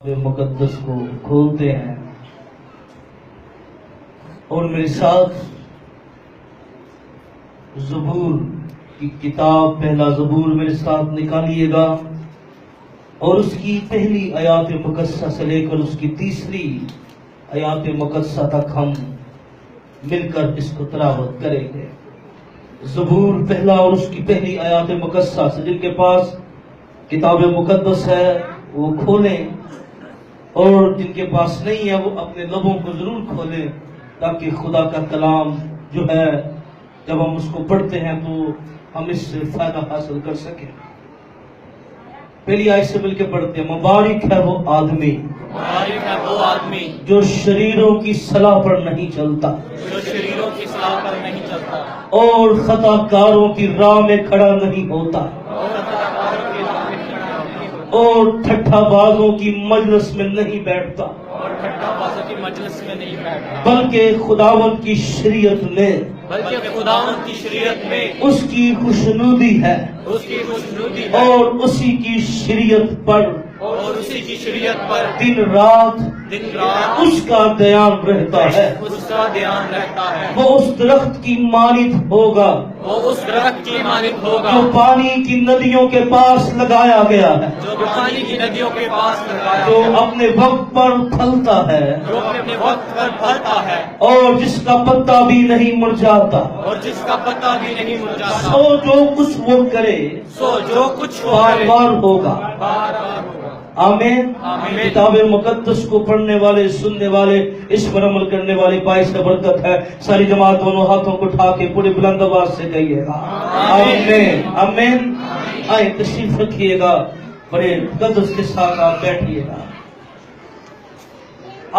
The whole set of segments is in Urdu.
مقدس کو کھولتے ہیں اور میرے ساتھ زبور کی کتاب پہلا زبور میرے ساتھ نکالیے گا اور اس کی پہلی آیات مقدسہ سے لے کر اس کی تیسری آیات مقدسہ تک ہم مل کر اس کو تلاوت کریں گے۔ زبور پہلا اور اس کی پہلی آیات مقدسہ سے، جن کے پاس کتاب مقدس ہے وہ کھولیں، اور جن کے پاس نہیں ہے وہ اپنے لبوں کو ضرور کھولیں، تاکہ خدا کا کلام جو ہے جب ہم اس کو پڑھتے ہیں تو ہم اس سے فائدہ حاصل کر سکیں۔ پہلی آیت سے مل کے پڑھتے ہیں۔ مبارک ہے وہ آدمی، مبارک ہے وہ آدمی جو شریروں کی صلاح پر نہیں چلتا، جو شریروں کی صلاح پر نہیں چلتا، اور خطا کاروں کی راہ میں کھڑا نہیں ہوتا، اور خطاکاروں کی راہ میں کھڑا نہیں ہوتا، اور ٹھٹھا بازوں کی مجلس میں نہیں بیٹھتا، اور ٹھٹھا بازوں کی مجلس میں نہیں بیٹھتا، بلکہ خداوند کی شریعت میں بلکہ خداوند کی شریعت میں اس کی خوشنودی ہے، اس کی خوشنودی ہے، اور اسی کی شریعت پر اور اسی کی شریعت پر دن رات دن رات اس کا دھیان رہتا ہے۔ اس کا دھیان رہتا ہے۔ وہ اس درخت کی مانند ہوگا وہ اس درخت کی مانند ہوگا جو پانی کی ندیوں کے پاس لگایا گیا ہے، جو پانی کی ندیوں کے پاس لگایا جو گیا، اپنے وقت پر پھلتا ہے، جو اپنے وقت پر پھلتا ہے، اور جس کا پتا بھی نہیں مرجھاتا۔ اور جس کا پتا بھی نہیں مرجھاتا، سو جو کچھ وہ کرے سو جو کچھ وہ بار کرے بار ہوگا۔ بار بار ہوگا۔ آمین۔ آمین۔ کتاب مقدس کو پڑھنے والے، سننے والے، اس پر عمل کرنے والے باعث برکت ہے۔ ساری جماعت دونوں ہاتھوں کو اٹھا کے پورے بلند آواز سے کہیے گا آمین آمین۔ آئے تشریف رکھیے گا، بڑے قدس کے ساتھ آپ بیٹھیے گا۔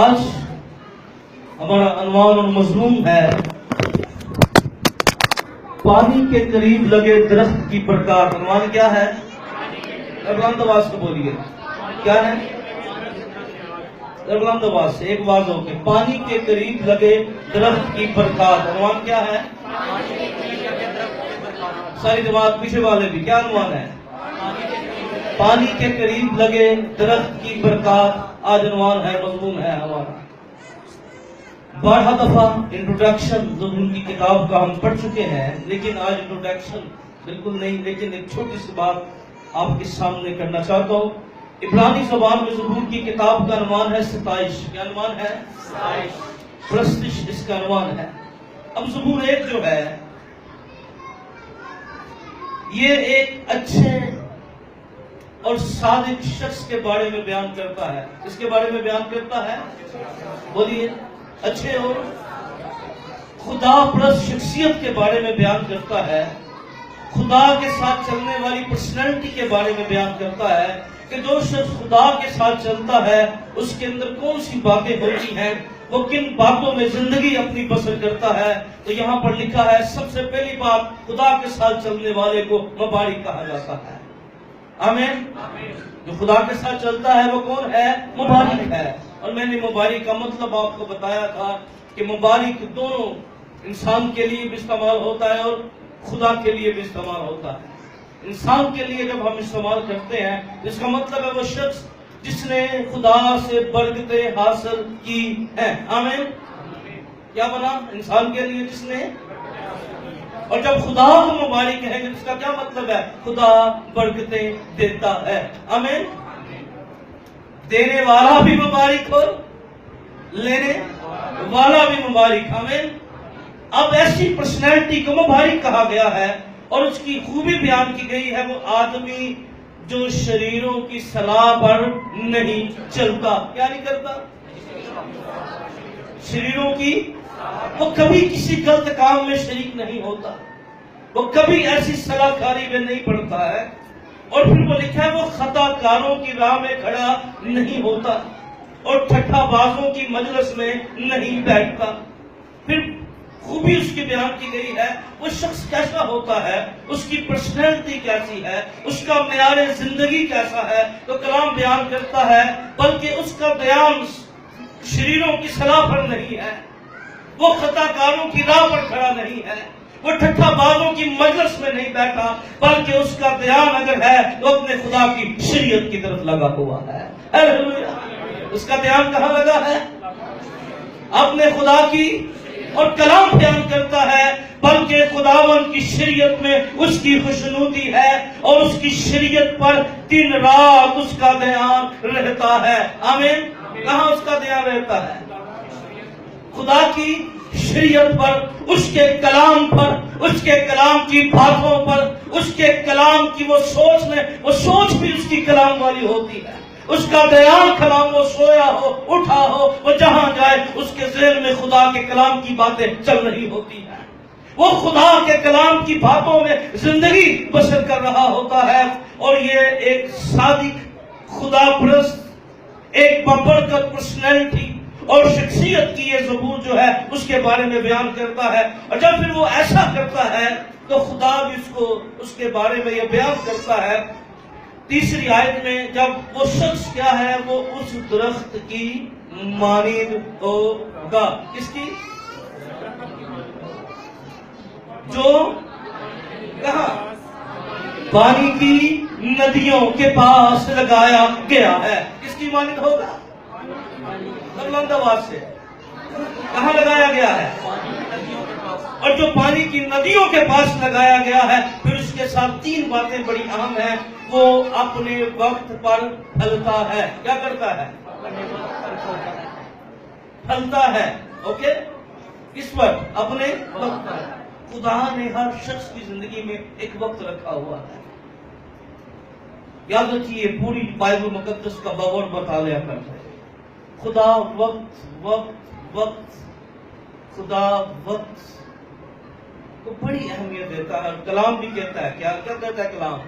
آج ہمارا عنوان اور مضمون ہے پانی کے قریب لگے درخت کی برکات۔ عنوان کیا ہے؟ بلند آواز سے بولیے، کیا ہے؟ بلند آواز سے، ایک آواز ہو کے، پانی کے قریب لگے درخت کی برکات۔ عنوان کیا ہے؟ ساری جماعت پیچھے والے بھی، کیا عنوان ہے؟ پانی کے قریب لگے درخت کی برکات۔ آج عنوان ہے، مضمون ہے ہمارا۔ 12 دفعہ انٹروڈکشن زبور کی کتاب کا ہم پڑھ چکے ہیں، لیکن آج انٹروڈکشن بالکل نہیں، لیکن ایک چھوٹی سی بات آپ کے سامنے کرنا چاہتا ہوں۔ عبرانی زبان میں زبور کی کتاب کا عنوان ہے ستائش۔ کیا عنوان ہے؟ ستائش، پرستش اس کا عنوان ہے۔ اب زبور ایک جو ہے یہ ایک اچھے اور صادق شخص کے بارے میں بیان کرتا ہے۔ اس کے بارے میں بیان کرتا ہے، بولیے، اچھے اور خدا پرست شخصیت کے بارے میں بیان کرتا ہے۔ خدا کے ساتھ چلنے والی پرسنالٹی کے بارے میں بیان کرتا ہے کہ جو شخص خدا کے ساتھ چلتا ہے اس کے اندر کون سی باتیں ہوتی ہیں، وہ کن باتوں میں زندگی اپنی بسر کرتا ہے۔ تو یہاں پر لکھا ہے، سب سے پہلی بات، خدا کے ساتھ چلنے والے کو مبارک کہا جاتا ہے۔ آمین۔ جو خدا کے ساتھ چلتا ہے وہ کون ہے؟ مبارک ہے۔ اور میں نے مبارک کا مطلب آپ کو بتایا تھا کہ مبارک دونوں انسان کے لیے بھی استعمال ہوتا ہے اور خدا کے لیے بھی استعمال ہوتا ہے۔ انسان کے لیے جب ہم استعمال کرتے ہیں اس کا مطلب ہے وہ شخص جس نے خدا سے برکتیں حاصل کی ہیں۔ آمین۔ کیا بنا؟ انسان کے لیے جس نے، اور جب خدا کو مبارک کہیں گے اس کا کیا مطلب ہے؟ خدا برکتیں دیتا ہے۔ آمین۔ دینے والا بھی مبارک ہو، لینے والا بھی مبارک۔ آمین۔ اب ایسی پرسنالٹی کو مبارک کہا گیا ہے، اور اس کی خوبی بیان کی گئی ہے، وہ آدمی جو شریروں کی صلاح پر نہیں چلتا۔ کیا نہیں کرتا؟ شریروں کی، وہ کبھی کسی غلط کام میں شریک نہیں ہوتا، وہ کبھی ایسی صلاح کاری میں نہیں پڑتا ہے، اور پھر وہ لکھا ہے وہ خطا کاروں کی راہ میں کھڑا نہیں ہوتا، اور ٹھٹھا بازوں کی مجلس میں نہیں بیٹھتا۔ پھر خوبی اس کی بیان کی گئی ہے، وہ شخص کیسا ہوتا ہے، اس کی پرسنالٹی کیسی ہے، اس کا معیار زندگی کیسا ہے۔ تو کلام بیان کرتا ہے بلکہ اس کا دھیان شریروں کی صلاح پر نہیں ہے، وہ خطا کاروں کی راہ پر کھڑا نہیں ہے، وہ ٹھٹھا بازوں کی مجلس میں نہیں بیٹھا، بلکہ اس کا دھیان اگر ہے تو اپنے خدا کی شریعت کی طرف لگا ہوا ہے۔ ہیلیلویا۔ اس کا دھیان کہاں لگا ہے؟ اپنے خدا کی اور کلام بیان کرتا ہے، بلکہ خداوند کی شریعت میں اس کی خوشنودی ہے اور اس کی شریعت پر دن رات اس کا دھیان رہتا ہے۔ آمین۔ کہاں اس کا دھیان رہتا ہے؟ خدا کی شریعت پر، اس کے کلام پر، اس کے کلام کی باتوں پر، اس کے کلام کی وہ سوچ بھی اس کی کلام والی ہوتی ہے۔ اس کا دھیان کلام، وہ سویا ہو اٹھا ہو، وہ جہاں جائے اس کے ذہن میں خدا کے کلام کی باتیں چل رہی ہوتی ہیں۔ وہ خدا کے کلام کی باتوں میں زندگی بسر کر رہا ہوتا ہے، اور یہ ایک صادق خدا پرست، ایک بابرکت پرسنالٹی اور شخصیت کی یہ زبور جو ہے اس کے بارے میں بیان کرتا ہے۔ اور جب پھر وہ ایسا کرتا ہے تو خدا بھی اس کے بارے میں یہ بیان کرتا ہے تیسری آیت میں، جب وہ شخص کیا ہے، وہ اس درخت کی مانند ہوگا۔ کس کی؟ جو کہاں؟ پانی کی ندیوں کے پاس لگایا گیا ہے۔ کس کی مانند ہوگا؟ بلند آواز سے کہاں لگایا گیا ہے؟ اور جو پانی کی ندیوں کے پاس لگایا گیا ہے، پھر اس کے ساتھ تین باتیں بڑی اہم ہیں۔ وہ اپنے وقت پر پھلتا ہے۔ کیا کرتا ہے؟ پھلتا ہے۔ اوکے، کس پر؟ اپنے وقت پر۔ خدا نے ہر شخص کی زندگی میں ایک وقت رکھا ہوا ہے۔ یاد رکھیے، پوری بائبل مقدس کا بغور مطالعہ کرتا ہے۔ خدا وقت وقت وقت، خدا وقت کو بڑی اہمیت دیتا ہے۔ اور کلام بھی کہتا ہے، کیا کہتا ہے کلام؟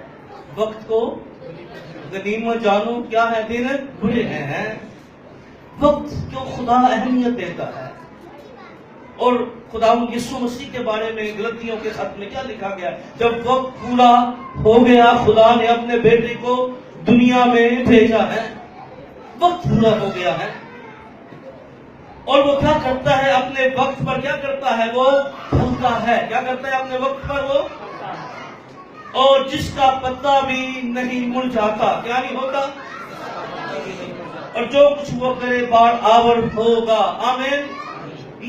وقت کو غنیمت جانو، کیا ہے؟ دن برے ہیں۔ وقت کو خدا اہمیت دیتا ہے۔ اور خدا یسوع مسیح کے بارے میں غلطیوں کے خط میں کیا لکھا گیا؟ جب وقت پورا ہو گیا، خدا نے اپنے بیٹے کو دنیا میں بھیجا ہے۔ وقت پورا ہو گیا ہے، اور وہ کیا کرتا ہے؟ اپنے وقت پر کیا کرتا ہے؟ وہ پھلتا ہے۔ کیا کرتا ہے اپنے وقت پر؟ وہ، اور جس کا پتا بھی نہیں مرجھاتا، کیا نہیں ہوتا؟ اور جو کچھ وہ کرے بار آور ہوگا۔ آمین۔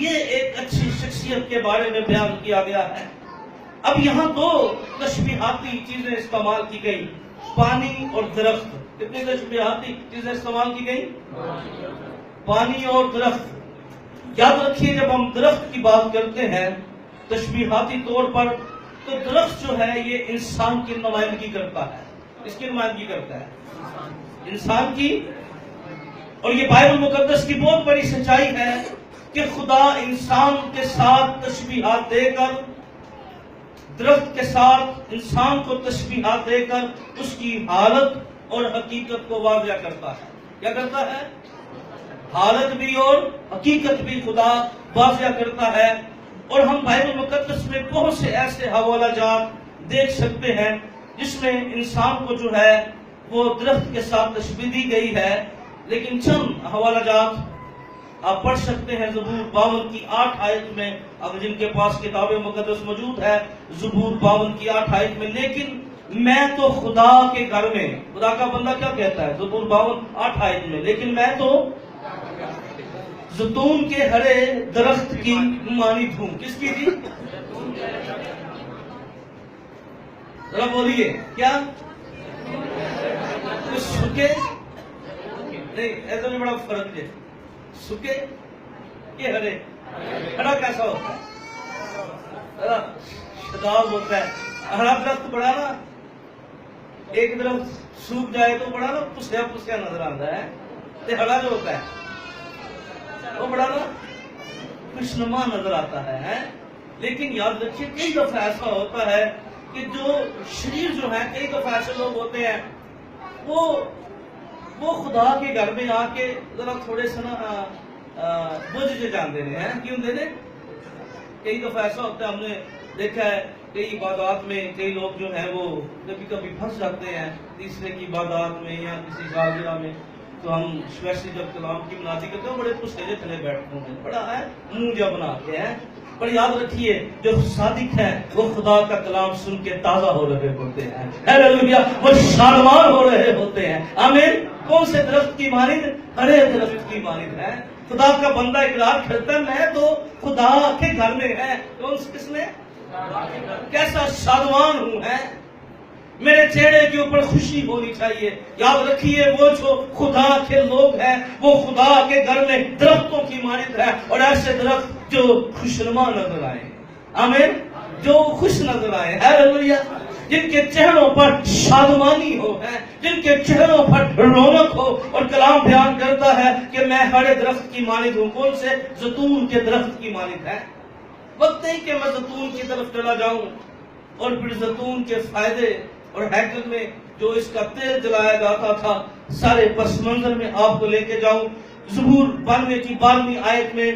یہ ایک اچھی شخصیت کے بارے میں بیان کیا گیا ہے۔ اب یہاں دو تشبیہاتی چیزیں استعمال کی گئی، پانی اور درخت۔ کتنی تشبیہاتی چیزیں استعمال کی گئی؟ پانی اور درخت۔ یاد رکھیے، جب ہم درخت کی بات کرتے ہیں تشبیہاتی طور پر، تو درخت جو ہے یہ انسان کی نمائندگی کرتا ہے۔ اس کی نمائندگی کرتا ہے؟ انسان کی۔ اور یہ بائبل مقدس کی بہت بڑی سچائی ہے کہ خدا انسان کے ساتھ تشبیہات دے کر، درخت کے ساتھ انسان کو تشبیہات دے کر اس کی حالت اور حقیقت کو واضح کرتا ہے۔ کیا کرتا ہے؟ حالت بھی اور حقیقت بھی خدا واضح کرتا ہے۔ اور ہم بائبل مقدس میں بہت سے ایسے حوالہ جات دیکھ سکتے ہیں جس میں انسان کو جو ہے وہ درخت کے ساتھ تشبیہ دی گئی ہے۔ لیکن چند حوالہ جات آپ پڑھ سکتے ہیں زبور 52 کی 8 آیت میں، اب جن کے پاس کتاب مقدس موجود ہے، زبور 52 کی 8 آیت میں، لیکن میں تو خدا کے گھر میں، خدا کا بندہ کیا کہتا ہے زبور 52 8 آیت میں، لیکن میں تو زیتون کے ہرے درخت کی مانند ہوں۔ کس کی تھی؟ ذرا بولیے، کیا سکے نہیں؟ ایسا بھی بڑا فرق ہے، سکے کہ ہرے۔ ہرا کیسا ہوتا ہے؟ شداب ہوتا ہے۔ ہرا درخت بڑا نا، ایک درخت سوکھ جائے تو بڑا نا پسیا پسیا نظر آتا ہے، تے ہرا جو ہوتا ہے وہ بڑا نا خوشنما نظر آتا ہے۔ لیکن یاد رکھیے، کئی دفعہ ایسا ہوتا ہے کہ جو شریر جو ہے، کئی دفعہ ایسے لوگ ہوتے ہیں وہ خدا کے گھر میں آ کے ذرا تھوڑے سے نا بجھ سے جان دے رہے ہیں۔ کیوں دے رہے؟ کئی دفعہ ایسا ہوتا ہے، ہم نے دیکھا ہے کئی عبادات میں کئی لوگ جو ہیں وہ کبھی کبھی پھنس جاتے ہیں تیسرے کی عبادات میں یا کسی سالگرہ میں، تو ہم اسپیشلی جب کلام کی منادی کرتے ہیں بڑے پسیلے تھلے بیٹھتے ہیں، بڑا ہے منہ جا بناتے ہیں۔ پر یاد رکھیے، جو صادق ہے وہ خدا کا کلام سن کے تازہ ہو رہے ہوتے ہیں، ہیلیلویا، وہ شادمان ہو رہے ہوتے ہیں۔ آمین۔ کون سے درخت کی مانند؟ ہرے درخت کی مانند ہے. خدا کا بندہ اقرار کرتا ہے میں تو خدا کے گھر میں ہے. کس میں؟ کیسا شادمان ہوں ہے. میرے چہرے کے اوپر خوشی ہونی چاہیے. یاد رکھیے وہ جو خدا کے لوگ ہیں وہ خدا کے گھر میں درختوں کی مانند ہے. اور ایسے درخت جو خوشنما نظر آئے. آمین. جو خوش نظر آئے. ہیلیلویا. جن کے چہروں پر شادمانی ہو ہے, جن کے چہروں پر رونق ہو. اور کلام بیان کرتا ہے کہ میں ہر درخت کی مانند ہوں. کون سے؟ زیتون کے درخت کی مانند ہے. وقت نہیں کہ میں زیتون کی طرف چلا جاؤں اور پھر زیتون کے فائدے اور ہیکل میں جو اس کا تیل جلایا جاتا تھا سارے پس منظر میں آپ کو لے کے جاؤں. زبور 92 کی 12ویں آیت میں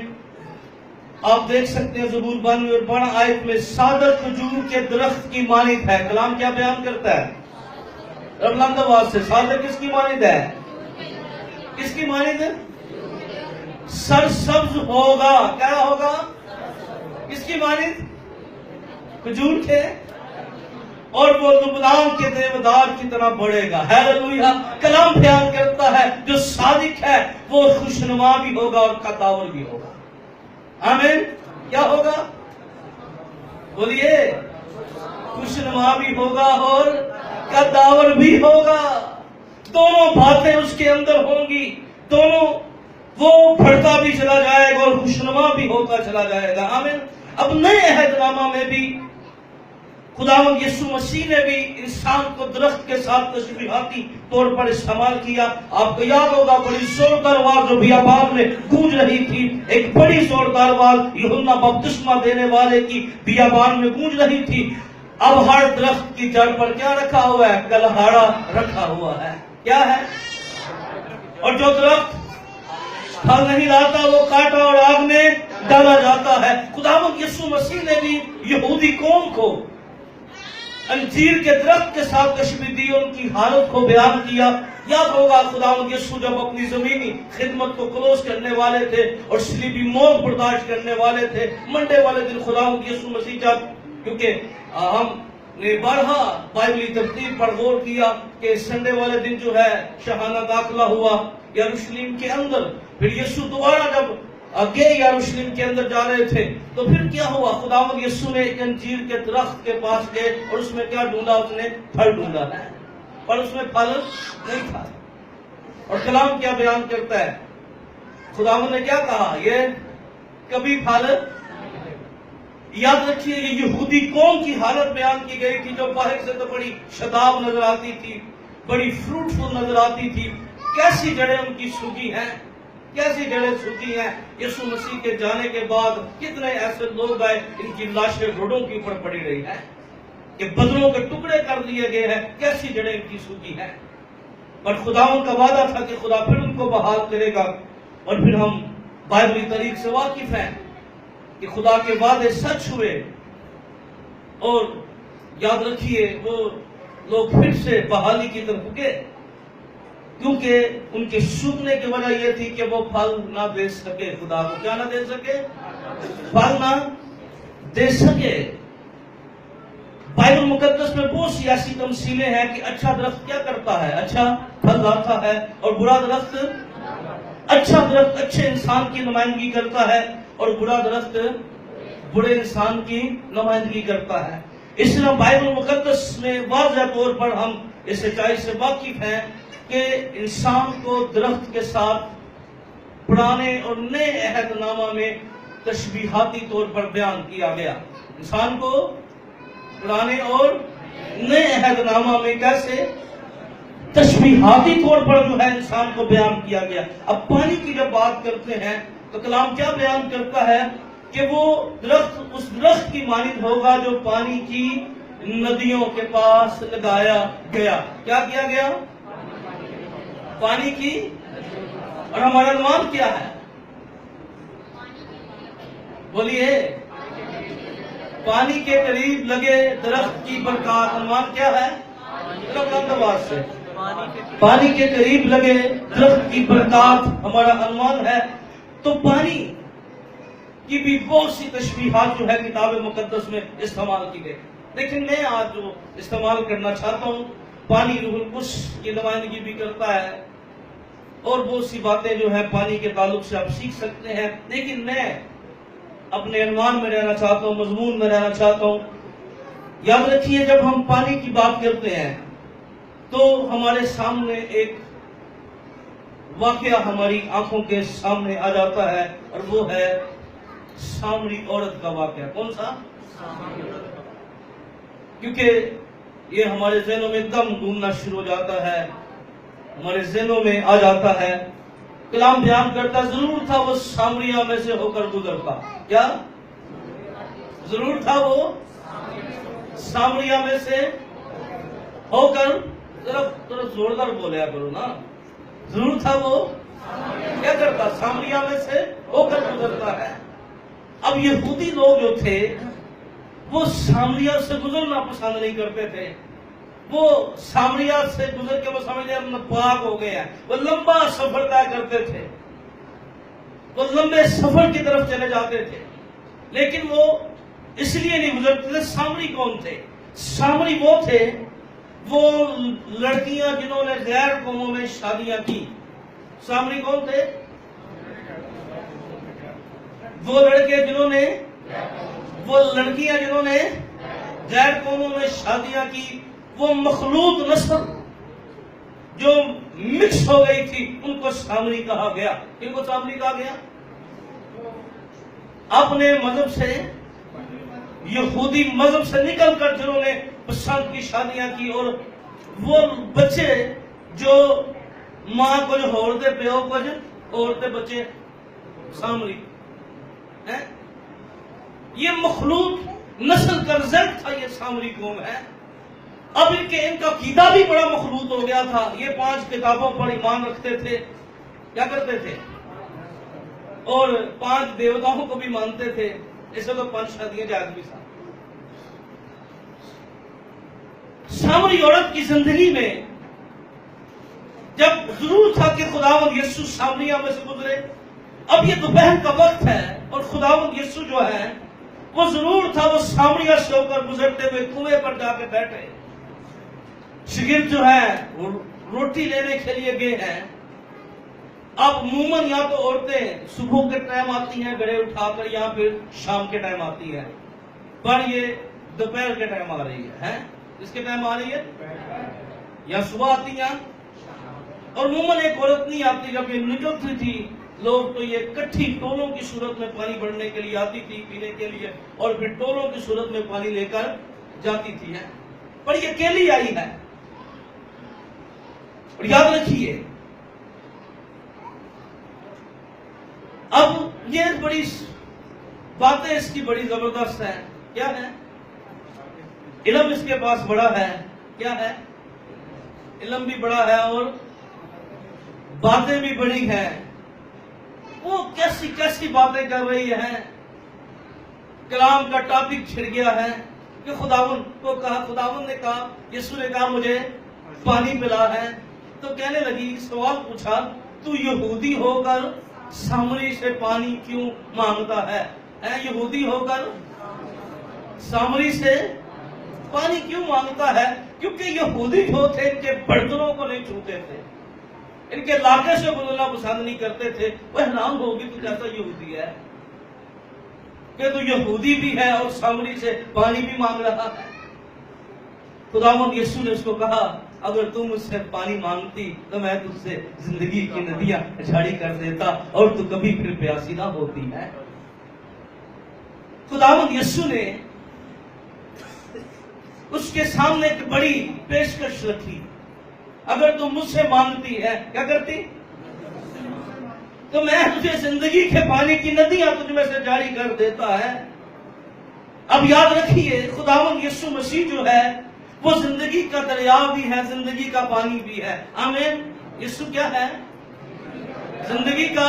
آپ دیکھ سکتے ہیں. زبور 92 اور 12 آیت میں سادر کھجور کے درخت کی مانند ہے. کلام کیا بیان کرتا ہے؟ بلند آواز سے. سادر کس کی مانند ہے؟ کس کی مانند ہے؟ سرسبز ہوگا. کیا ہوگا؟ کس کی مانند؟ کھجور کے. اور وہ لبنان کے دیودار کی طرح بڑھے گا. ہیلیلویا. کلام بیان کرتا ہے جو صادق ہے وہ خوشنما بھی ہوگا اور قداور بھی ہوگا. آمین. کیا ہوگا؟ بولیے. خوشنما بھی ہوگا اور قداور بھی ہوگا. دونوں باتیں اس کے اندر ہوں گی. دونوں وہ بڑھتا بھی چلا جائے گا اور خوشنما بھی ہوتا چلا جائے گا. آمین. اب نئے عہد نامہ میں بھی خداوند یسوع مسیح نے بھی انسان کو درخت کے ساتھ تشبیہاتی طور پر استعمال کیا. آپ کو یاد ہوگا بڑی زوردار آواز جو بیابان میں گونج رہی تھی. ایک بڑی زوردار آواز یوحنا بپتسمہ دینے والے کی بیابان میں گونج رہی تھی. اب ہر درخت کی جڑ پر کیا رکھا ہوا ہے؟ کلہاڑا رکھا ہوا ہے. کیا ہے؟ اور جو درخت پھل نہیں لاتا وہ کاٹا اور آگ میں ڈالا جاتا ہے. خداوند یسوع مسیح نے بھی یہودی قوم کو انجیر کے درخت کے ساتھ تشبیہ دی اور ان کی حالت کو بیان کیا. یاد ہوگا خداوند یسوع جب اپنی زمینی خدمت کو کلوز کرنے والے تھے اور صلیبی موت برداشت کرنے والے تھے. منڈے والے دن خداوند یسوع مسیح جب, کیونکہ ہم نے بارہا بائبلی ترتیب پر غور کیا کہ سنڈے والے دن جو ہے شاہانہ داخلہ ہوا یروشلم کے اندر. پھر یسوع دوبارہ جب آگے یروشلم کے اندر جا رہے تھے تو پھر کیا ہوا؟ خداوند یسوع نے ایک انجیر کے درخت کے پاس گئے اور اس میں کیا ڈھونڈا؟ اس نے پھل ڈھونڈا ہے پر اس میں پھل نہیں تھا. اور کلام کیا بیان کرتا ہے؟ خداوند نے کیا کہا؟ یہ کبھی پھل. یاد رکھیے یہ یہودی قوم کی حالت بیان کی گئی تھی جو باہر سے تو بڑی شاداب نظر آتی تھی, بڑی فروٹفل نظر آتی تھی. کیسی جڑیں ان کی سوکھی ہیں, کیسی جڑیں سوکھی ہیں. یسوع مسیح کے جانے کے بعد کتنے ایسے لوگ آئے ان کی لاشیں روڈوں کے اوپر پڑی رہی ہیں کہ بدنوں کے ٹکڑے کر دیے گئے ہیں. کیسی جڑیں ان کی سوکھی ہیں. پر خداوند کا وعدہ تھا کہ خدا پھر ان کو بحال کرے گا. اور پھر ہم بائبلی طریق سے واقف ہیں کہ خدا کے وعدے سچ ہوئے. اور یاد رکھیے وہ لوگ پھر سے بحالی کی طرف گئے کیونکہ ان کے سوکھنے کی وجہ یہ تھی کہ وہ پھل نہ دے سکے. خدا کو کیا نہ دے سکے؟ پھل نہ دے سکے. بائبل مقدس میں بہت سی ایسی تمثیلیں ہیں کہ اچھا درخت کیا کرتا ہے؟ اچھا پھل لاتا ہے. اور برا درخت, اچھا درخت اچھے انسان کی نمائندگی کرتا ہے اور برا درخت برے انسان کی نمائندگی کرتا ہے. اس لیے بائبل مقدس میں واضح طور پر ہم اس سچائی سے واقف ہیں کہ انسان کو درخت کے ساتھ پرانے اور نئے عہد نامہ میں تشبیہاتی طور پر بیان کیا گیا. انسان کو پرانے اور نئے عہد نامہ میں کیسے تشبیہاتی طور پر جو ہے انسان کو بیان کیا گیا. اب پانی کی جب بات کرتے ہیں تو کلام کیا بیان کرتا ہے کہ وہ درخت اس درخت کی مانند ہوگا جو پانی کی ندیوں کے پاس لگایا گیا. کیا کیا گیا؟ پانی کی. اور ہمارا عنوان کیا ہے؟ بولیے. پانی کے قریب لگے درخت کی برکات. عنوان کیا ہے؟ سے پانی کے قریب لگے درخت کی برکات ہمارا عنوان ہے. تو پانی کی بھی بہت سی تشبیہات جو ہے کتاب مقدس میں استعمال کی گئی. لیکن میں آج جو استعمال کرنا چاہتا ہوں, پانی روح القدس کی نمائندگی بھی کرتا ہے اور بہت سی باتیں جو ہیں پانی کے تعلق سے آپ سیکھ سکتے ہیں، لیکن میں اپنے عنوان میں رہنا چاہتا ہوں، مضمون میں رہنا چاہتا ہوں۔ یاد رکھیے، جب ہم پانی کی بات کرتے ہیں تو ہمارے سامنے ایک واقعہ ہماری آنکھوں کے سامنے آ جاتا ہے، اور وہ ہے سامری عورت کا واقعہ۔ کون سا؟ کیونکہ یہ ہمارے ذہنوں میں ایک دم گھومنا شروع ہو جاتا ہے، ہمارے ذہنوں میں آ جاتا ہے۔ کلام بیان کرتا ضرور تھا وہ سامریہ میں سے ہو کر گزرتا۔ کیا ضرور تھا؟ وہ سامریہ میں سے ہو کر، ذرا زوردار بولیا کرو نا، ضرور تھا وہ کیا کرتا؟ سامریہ میں سے ہو کر گزرتا ہے۔ اب یہودی لوگ جو تھے وہ سامریہ سے گزرنا پسند نہیں کرتے تھے۔ وہ سامریہ سے گزر کے وہ سمجھتے ہیں پاک ہو گئے ہیں، وہ لمبا سفر طے کرتے تھے، وہ لمبے سفر کی طرف چلے جاتے تھے، لیکن وہ اس لیے نہیں گزرتے تھے۔ سامری کون تھے؟ سامری وہ تھے، وہ لڑکیاں جنہوں نے غیر قوموں میں شادیاں کی۔ سامری کون تھے؟ وہ لڑکے جنہوں نے، وہ لڑکیاں جنہوں نے غیر قوموں میں شادیاں کی، وہ مخلوط نسل جو مکس ہو گئی تھی، ان کو سامری کہا گیا۔ ان کو سامری کہا گیا؟ اپنے مذہب سے، یہودی مذہب سے نکل کر جنہوں نے پسند کی شادیاں کی، اور وہ بچے جو ماں کو جو عورتیں پیو کچھ عورتیں بچے سامری ہیں۔ یہ مخلوط نسل کا رزلٹ تھا، یہ سامری قوم ہے۔ اب ان کا عقیدہ بھی بڑا مخلوط ہو گیا تھا۔ یہ 5 کتابوں پر ایمان رکھتے تھے، کیا کرتے تھے؟ اور 5 دیوتاؤں کو بھی مانتے تھے۔ اسے تو 5 شادیاں جائز بھی تھا۔ سامری عورت کی زندگی میں جب ضرور تھا کہ خداوند یسوع سامریہ میں سے گزرے۔ اب یہ دوپہر کا وقت ہے، اور خداوند یسوع جو ہے وہ ضرور تھا وہ سامریہ سے ہو کر گزرتے ہوئے کنویں پر جا کے بیٹھے۔ شاگرد جو ہے وہ روٹی لینے کے لیے گئے ہیں۔ اب عموماً یا تو عورتیں صبح کے ٹائم آتی ہیں گڑے اٹھا کر، یا پھر شام کے ٹائم آتی ہیں، پر یہ دوپہر کے ٹائم آ رہی ہے۔ کس کے ٹائم آ رہی ہے؟ یا صبح آتی ہیں، اور عموماً ایک عورت نہیں آتی، جب یہ نکلتی تھی لوگ تو یہ کٹھی ٹولوں کی صورت میں پانی بھرنے کے لیے آتی تھی پینے کے لیے، اور پھر ٹولوں کی صورت میں پانی لے کر جاتی تھی۔ پر یہ اکیلی آئی ہے۔ اور یاد رکھیے، اب یہ بڑی باتیں اس کی بڑی زبردست ہیں۔ کیا ہے؟ علم اس کے پاس بڑا ہے۔ کیا ہے؟ علم بھی بڑا ہے اور باتیں بھی بڑی ہیں۔ وہ کیسی کیسی باتیں کر رہی ہیں۔ کلام کا ٹاپک چھڑ گیا ہے کہ خداوند کو کہا، خداوند نے کہا، یسوع نے کہا مجھے پانی پلا ہے، تو کہنے لگی، سوال پوچھا، تو یہودی ہو کر سامری سے پانی کیوں مانگتا ہے؟ یہودی ہو کر سامری سے پانی کیوں مانگتا ہے؟ کیونکہ یہودی جو تھے ان کے برتنوں کو نہیں چھوتے تھے، ان کے علاقے سے گزرنا پسند نہیں کرتے تھے۔ وہ حیران ہوگی تو کیسا یہودی ہے کہ تو یہودی بھی ہے اور سامری سے پانی بھی مانگ رہا ہے۔ خداوند یسوع نے اس کو کہا، اگر تم مجھ سے پانی مانگتی تو میں تجھ سے زندگی کی ندیاں جاری کر دیتا، اور تو کبھی پھر پیاسی نہ ہوتی ہے۔ خداوند یسوع نے اس کے سامنے ایک بڑی پیشکش رکھی، اگر تم مجھ سے مانگتی ہے، کیا کرتی؟ تو میں تجھے زندگی کے پانی کی ندیاں تجھ میں سے جاری کر دیتا ہے۔ اب یاد رکھیے، خداوند یسوع مسیح جو ہے وہ زندگی کا دریا بھی ہے، زندگی کا پانی بھی ہے۔ آمین۔ یسوع کیا ہے؟ زندگی کا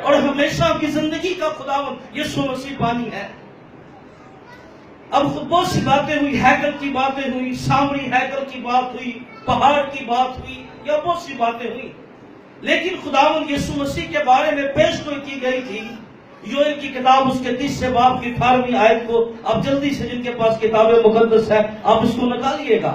اور ہمیشہ کی زندگی کا خداوند یسوع مسیح پانی ہے۔ اب بہت سی باتیں ہوئی، ہیکل کی باتیں ہوئی، سامری ہیکل کی بات ہوئی، پہاڑ کی بات ہوئی، یا بہت سی باتیں ہوئی، لیکن خداوند یسوع مسیح کے بارے میں پیش گوئی کی گئی تھی۔ یوئیل کی کتاب اس کے 30 باب کی 18ویں آیت کو آپ جلدی سے، جن کے پاس کتاب مقدس ہے، آپ اس کو نکالیے گا۔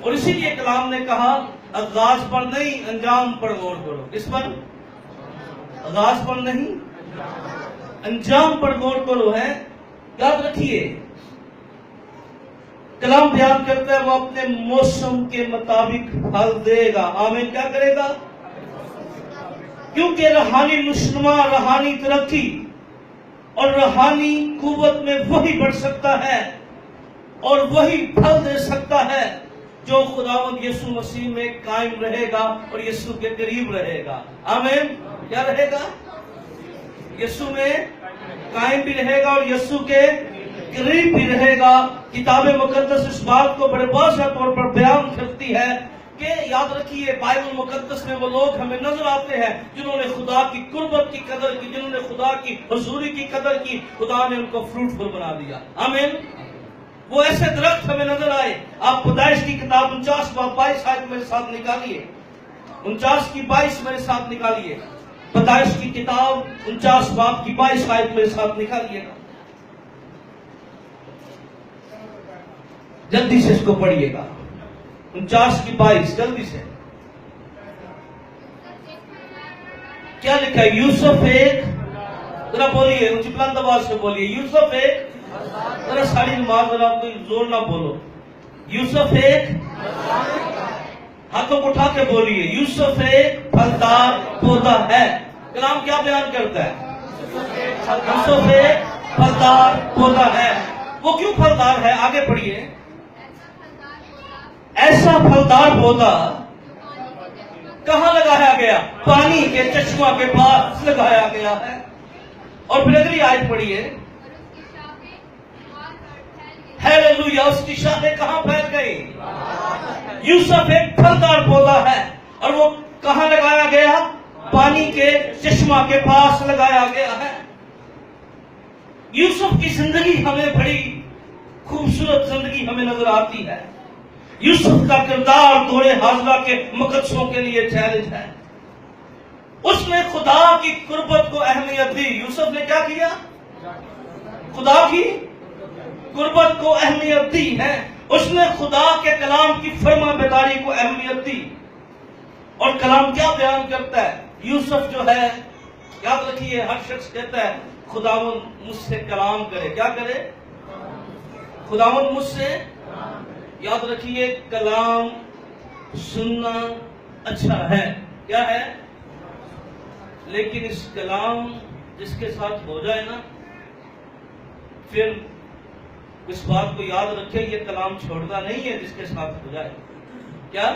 اور اسی لیے کلام نے کہا آغاز پر نہیں انجام پر غور کرو. کس پر؟ آغاز پر نہیں انجام پر غور کرو ہے. یاد رکھیے کلام بیان کرتا ہے وہ اپنے موسم کے مطابق پھل دے گا. آمین. کیا کرے گا؟ کیونکہ روحانی نشوما، روحانی ترقی اور روحانی قوت میں وہی بڑھ سکتا ہے اور وہی پھل دے سکتا ہے جو خداوند یسوع مسیح میں قائم رہے گا اور یسوع کے قریب رہے گا. آمین. کیا رہے گا؟ یسوع میں قائم بھی رہے گا اور یسوع کے قریب بھی رہے گا. کتاب مقدس اس بات کو بڑے واضح طور پر بیان کرتی ہے کہ یاد رکھیے بائبل مقدس میں وہ لوگ ہمیں نظر آتے ہیں جنہوں نے خدا کی قربت کی قدر کی، جنہوں نے خدا کی حضوری کی قدر کی. خدا نے ان کو فروٹفل بنا دیا. آمین. وہ ایسے درخت ہمیں نظر آئے. آپ پیدائش کی کتاب 49 باب 22 آیت میرے ساتھ نکالیے. 49 کی 22 میرے ساتھ نکالیے. پیدائش کی کتاب 49 باب کی 22 آیت میرے ساتھ نکالیے. جلدی سے اس کو پڑھیے گا. 49 کی 22 جلدی سے. کیا لکھا ہے؟ یوسف ایک، ذرا بولیے اونچی بلند آواز سے بولیے. یوسف ایک، ذرا ساری نماز ذرا کوئی زور نہ بولو. یوسف ایک، ہاتھوں کو اٹھا کے بولیے. یوسف ایک پھلدار پودا ہے. کلام کیا بیان کرتا ہے؟ یوسف ایک پھلدار پودا ہے. وہ کیوں پھلدار ہے؟ آگے پڑھیے. ایسا پھلدار پودا کہاں لگایا گیا؟ پانی کے چشمہ کے پاس لگایا گیا ہے. اور پھر اگلی آیت پڑھیے. ہیلیلویا. اس کی شاخیں کہاں پھیل گئی؟ یوسف ایک پھلدار پودا ہے اور وہ کہاں لگایا گیا؟ پانی کے چشمہ کے پاس لگایا گیا ہے. یوسف کی زندگی ہمیں بڑی خوبصورت زندگی ہمیں نظر آتی ہے. یوسف کا کردار دور حاضرہ کے مقدسوں کے لیے چیلنج ہے. اس نے خدا کی قربت کو اہمیت دی. یوسف نے کیا کیا؟ خدا کی قربت کو اہمیت دی ہے. اس نے خدا کے کلام کی فرما برداری کو اہمیت دی. اور کلام کیا بیان کرتا ہے؟ یوسف جو ہے، یاد رکھیے ہر شخص کہتا ہے خداوند مجھ سے کلام کرے. کیا کرے؟ خداوند مجھ سے. یاد رکھیے کلام سننا اچھا ہے. کیا ہے؟ لیکن اس کلام جس کے ساتھ ہو جائے نا، پھر اس بات کو یاد رکھے یہ کلام چھوڑتا نہیں ہے جس کے ساتھ ہو جائے. کیا؟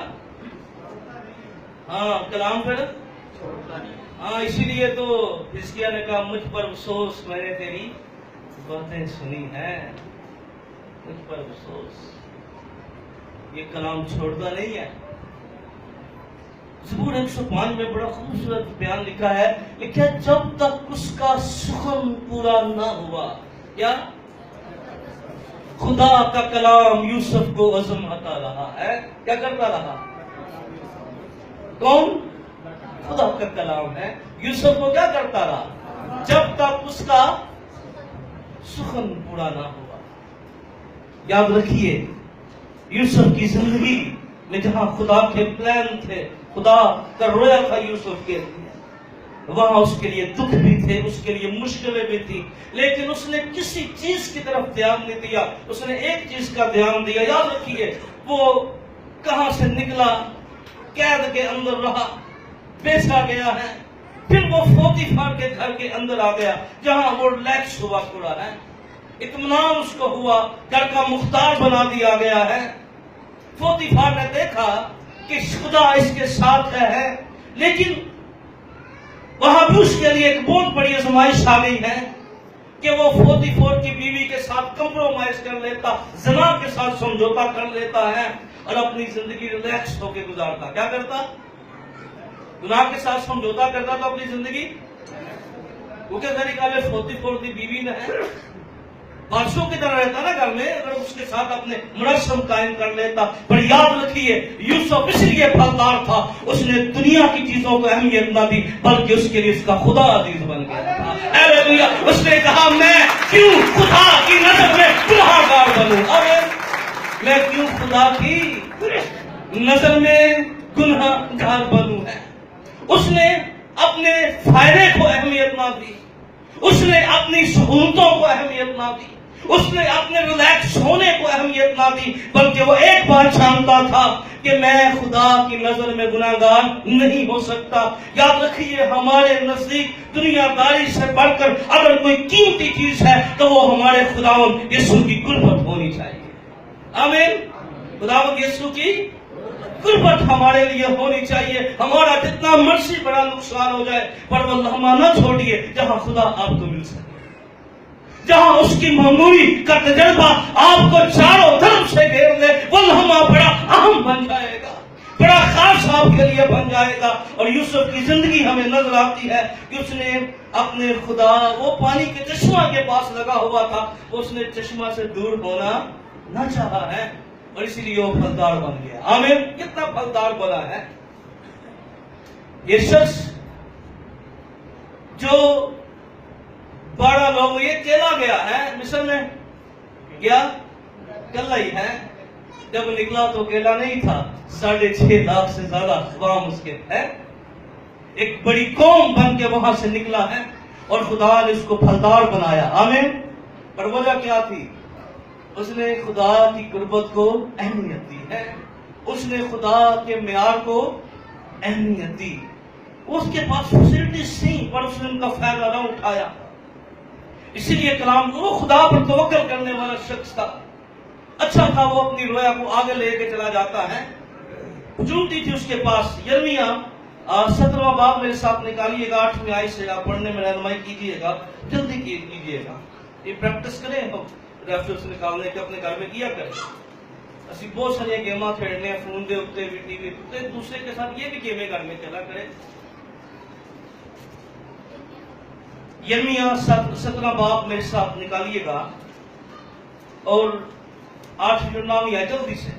ہاں کلام پھر ہاں. اسی لیے تو حزقیہ نے کہا مجھ پر افسوس، میں نے تیری باتیں سنی ہیں. مجھ پر افسوس. یہ کلام چھوڑتا نہیں ہے. زبور 105 میں بڑا خوبصورت بیان لکھا ہے. لکھا ہے جب تک اس کا سخن پورا نہ ہوا. کیا؟ خدا کا کلام یوسف کو عزم عطا رہا ہے. کیا کرتا رہا؟ کون؟ خدا کا کلام ہے. یوسف کو کیا کرتا رہا؟ جب تک اس کا سخن پورا نہ ہوا. یاد رکھیے یوسف کی زندگی میں جہاں خدا کے پلان تھے، خدا کا رویا تھا یوسف کے لیے، وہاں اس کے لیے دکھ بھی تھے، اس کے لیے مشکلیں بھی تھی، لیکن اس نے کسی چیز کی طرف دھیان نہیں دیا. اس نے ایک چیز کا دھیان دیا. یاد رکھیے وہ کہاں سے نکلا؟ قید کے اندر رہا، بیچا گیا ہے. پھر وہ پوتیفار کے گھر کے اندر آ گیا جہاں وہ ریلیکس ہوا کرا ہے. اطمینان اس کو ہوا، گھر کا مختار بنا دیا گیا ہے. پوتیفار نے دیکھا کہ خدا اس کے ساتھ ہے، لیکن وہاں بھی اس کے لیے ایک بہت بڑی آزمائش آ گئی ہے کہ وہ پوتیفار کی بیوی کے ساتھ کمپرومائز کر لیتا، زنا کے ساتھ سمجھوتا کر لیتا ہے اور اپنی زندگی ریلیکس ہو کے گزارتا. کیا کرتا؟ گناہ کے ساتھ سمجھوتا کرتا تو اپنی زندگی. کیونکہ طریقہ میں پوتیفار کی بیوی نے بادشاہ کی طرح رہتا نا گھر میں، اگر اس کے ساتھ اپنے مراسم قائم کر لیتا. پر یاد رکھیے یوسف اس لیے پھلدار تھا، اس نے دنیا کی چیزوں کو اہمیت نہ دی بلکہ اس کے لیے اس کا خدا عزیز بن گیا تھا. ہیلیلویا. اس نے کہا میں کیوں خدا کی نظر میں گنہگار بنوں. آمین. میں کیوں خدا کی نظر میں گناہ گار بنوں ہے؟ اس نے اپنے فائدے کو اہمیت نہ دی، اس نے اپنی سہولتوں کو اہمیت نہ دی، اس نے اپنے ریلیکس ہونے کو اہمیت نہ دی، بلکہ وہ ایک بات جانتا تھا کہ میں خدا کی نظر میں گناہگار نہیں ہو سکتا۔ یاد رکھیے، ہمارے نزدیک دنیا داری سے بڑھ کر اگر کوئی قیمتی چیز ہے تو وہ ہمارے خداوند یسوع کی قربت ہونی چاہیے۔ آمین۔ خداوند یسوع کی قربت ہمارے لیے ہونی چاہیے۔ ہمارا جتنا مرضی بڑا نقصان ہو جائے، پر وہ لمحہ نہ چھوڑیے جہاں خدا آپ کو مل سکے، جہاں اس کی معمولی کا تجربہ آپ کو چاروں طرف سے گھیر لے، وہ لمحہ بڑا اہم بن جائے گا، بڑا خاص آپ کے لیے بن جائے گا۔ اور یوسف کی زندگی ہمیں نظر آتی ہے کہ اس نے اپنے خدا، وہ پانی کے چشمہ کے پاس لگا ہوا تھا، اس نے چشمہ سے دور ہونا نہ چاہا ہے، اور اسی لیے وہ پھلدار بن گیا۔ آمین۔ کتنا پھلدار بنا ہے یہ شخص جو 12 لوگ، یہ چلا گیا ہے مصر میں، گیا کلا ہی ہے، جب نکلا تو اکیلا نہیں تھا، 6.5 لاکھ سے زیادہ اقوام اس کے ہے، ایک بڑی قوم بن کے وہاں سے نکلا ہے، اور خدا نے اس کو پھلدار بنایا۔ آمین۔ پر وجہ کیا تھی؟ اس نے خدا کی قربت کو اہمیت دی ہے، اس نے خدا کے معیار کو اہمیت دی۔ اس کے پاس فیسلٹیز تھیں، پر اس نے ان کا فائدہ نہ اٹھایا۔ اسی لیے کلام وہ خدا پر توکل کرنے والا شخص تھا، اچھا تھا، وہ اپنی رویا کو آگے لے کے چلا جاتا ہے، اپرچونٹی تھی اس کے پاس۔ یرمیہ 17واں باب میرے ساتھ نکالیے گا، 8ویں آیت سے آپ پڑھنے میں رہنمائی کیجیے گا، جلدی کیجیے گا، یہ پریکٹس کریں، ہم ریفرنس نکالنے کے اپنے گھر میں کیا کریں۔ اسی بہت ساری گیماں کھیلنے ہیں، فون دے اتے بھی، ٹی وی اتے، ایک دوسرے کے ساتھ یہ بھی گیمیں گھر میں چلا کریں۔ یرمیہ 17واں باب میرے ساتھ نکالیے گا، اور 8 9 آیت جلدی سے،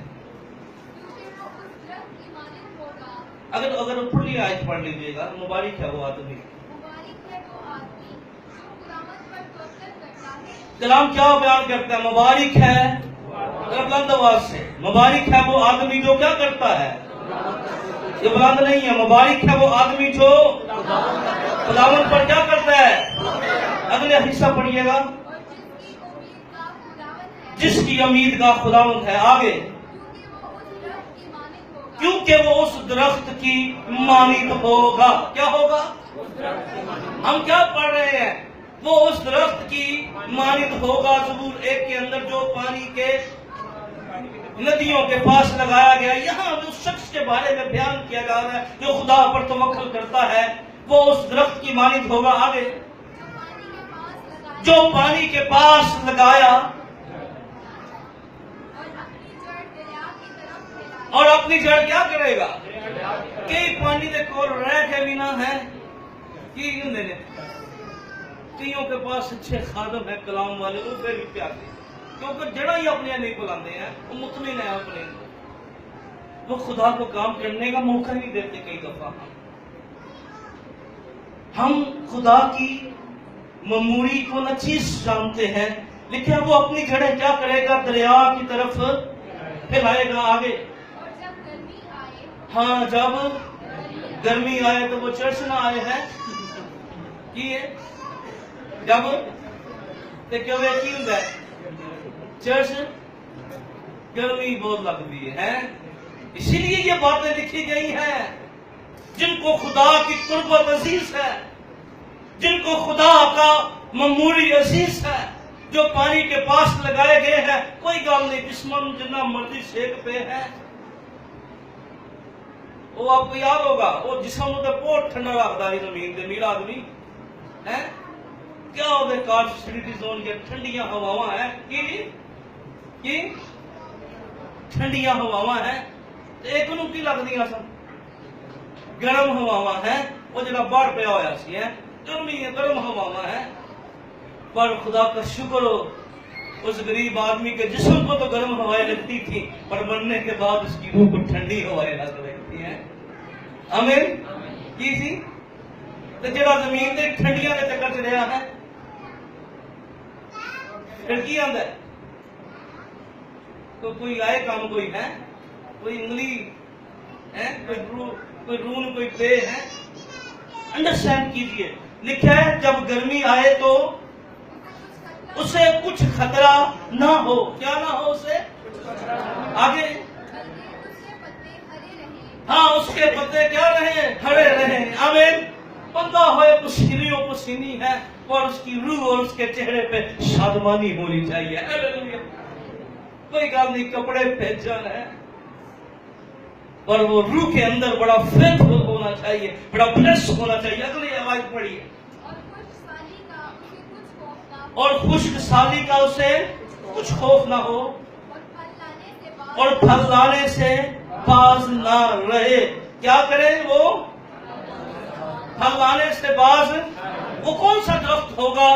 اگر کھلی آیت پڑھ لیجیے گا۔ مبارک ہے وہ آدمی، کلام کیا بیان کرتا ہے؟ مبارک ہے، بلند آواز سے، مبارک ہے وہ آدمی جو کیا کرتا ہے، یہ بلند نہیں ہے، مبارک ہے وہ آدمی جو خداوند پر کیا کرتا ہے۔ اگلے حصہ پڑھیے گا، جس کی امید کا خداوند ہے، آگے، کیونکہ وہ اس درخت کی مانند ہوگا۔ کیا ہوگا؟ ہم کیا پڑھ رہے ہیں؟ وہ اس درخت کی مانند ہوگا۔ زبور 1 کے اندر جو پانی کے ندیوں کے پاس لگایا گیا، یہاں اس شخص کے بارے میں بیان کیا جا رہا ہے جو خدا پر توکل کرتا ہے، وہ اس درخت کی مانند ہوگا۔ آگے، جو پانی کے پاس لگایا اور اپنی جڑ کیا کرے گا؟ کئی پانی دے کول رہ کے بھی نہ ہے کی ہندے نے، کئیوں کے پاس اچھے خادم ہے کلام والے، وہ پھر بھی پیارے، کیونکہ جڑا ہی اپنے نہیں بلاندے ہیں، وہ مطمئن ہے اپنے، وہ خدا کو کام کرنے کا موقع نہیں دیتے۔ کئی دفعہ ہم خدا کی معموری کو نہ چیز جانتے ہیں، لیکن وہ اپنی جڑیں کیا کرے گا؟ دریا کی طرف پھیلائے گا۔ آگے، ہاں، جب گرمی آئے تو وہ چرچ نہ آئے ہیں کی ہے، جب دیکھو کی ہوں گا چرچ گرمی بہت لگتی ہے، اسی لیے یہ باتیں لکھی گئی ہیں۔ جن کو خدا کی قربت عزیز ہے، جن کو خدا کا معمولی عزیز ہے، جو پانی کے پاس لگائے گئے ہیں، کوئی گل نہیں، جسم جتنا مرضی سیک پہ ہے، وہ آپ کو یاد ہوگا، وہ جسم تو بہت ٹھنڈا رکھتا ہے زمین دے، میرا آدمی ہے کیا ہوتے کار فیسلٹی زون کے ٹھنڈیاں ہواواں ہیں، کی ٹھنڈیاں ہواواں ہیں، ایک نو کی لگتی سن گرم ہواواں ہیں، وہ جڑا باہر پیا ہوا سی ہے، گرم ہواواں ہیں، پر خدا کا شکر ہو اس غریب آدمی کے جسم کو تو گرم ہوائیں لگتی تھی، پر مرنے کے بعد اس کی روح کو ٹھنڈی ہوائیں لگ رہی ہیں۔ آمین۔ کی تھی تو جڑا زمین دے ٹھنڈیاں دے چکر چ رہا ہے، پھر کی آندا ہے؟ تو کوئی آئے کام کوئی ہے، کوئی انگلی ہے، کوئی رون، کوئی پے ہے. انڈرسٹینڈ کیجئے، لکھا ہے جب گرمی آئے تو اسے کچھ خطرہ نہ ہو. کیا نہ ہو اسے؟ آگے ہاں اس کے پتے کیا رہیں؟ ہرے رہیں. آمین. بندہ ہوئے پسینی و پسینی ہے اور اس کی روح اور اس کے چہرے پہ شادمانی ہونی چاہیے. ہاللیلویا. کوئی گل نہیں، کپڑے پہچان ہے اور وہ روح کے اندر بڑا فیتھفل ہونا چاہیے، بڑا بلیس ہونا چاہیے. اگلی آواز پڑھیے. اور خشک سالی کا اسے کچھ خوف نہ ہو اور پھل لانے سے باز نہ رہے. کیا کرے وہ؟ پھل لانے سے باز. وہ کون سا درخت ہوگا